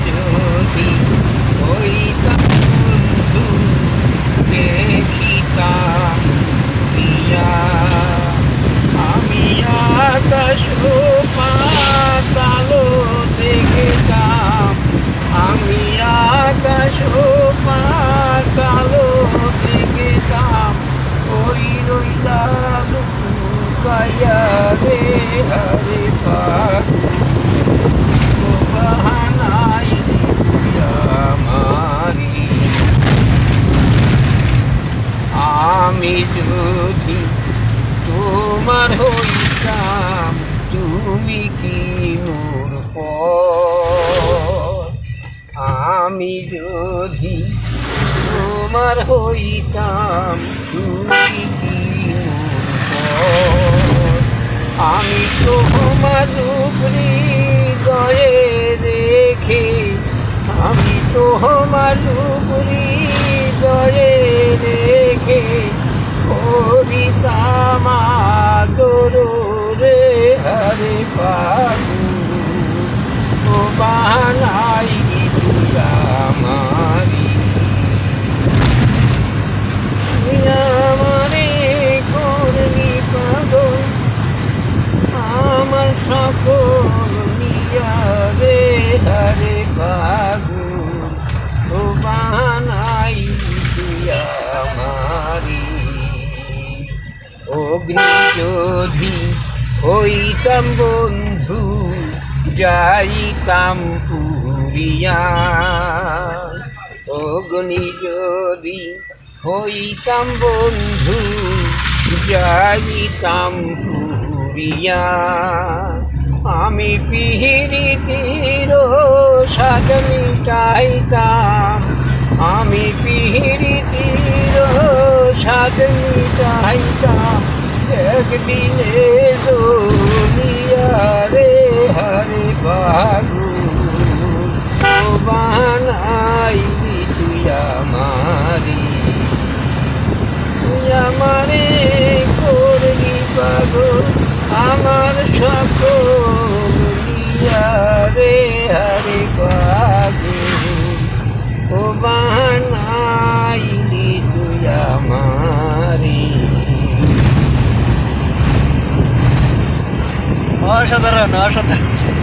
যদি হইতাম বন্ধু দেখিতাম প্রিয়া আমি আকাশ পাতাল দেখিতাম আমি আকাশ পাতাল দেখিতাম ওই রইলা লুকাইয়া রে হরে পাগল বাহানাই আমারি আমি যদি তোমার হইতাম তুমি কি মোর পর আমি যদি তোমার হইতাম তুমি কি মোর পর আমি তোমার হৃদয়ে রেখে আমি তোমার হৃদয়ে রেখে করিতাম আদর রে হরে পাগল ও বাহানাই তুই আমারি তুই আমারে করলি পাগল আমার সকল নিয়া রে হরে পাগল ও বাহানাই তুই আমারি অগ্নি যদি হইতাম বন্ধু যাইতাম পুরিয়া অগ্নি যদি হইতাম বন্ধু যাইতাম পুরিয়া আমি পিহিরিতির স্বাদ মিটাইতাম আমি পিহিরিতির স্বাদ মিটাইতাম একদিনে দোলিয়া রে হরে পাগল ও বাহানাই তুই আমারি তুই আমারে করলি পাগল আমার সকল নিয়া রে হরে পাগল ও বাহানাইলি তুই আমারি অসাধারণ অসাধারণ।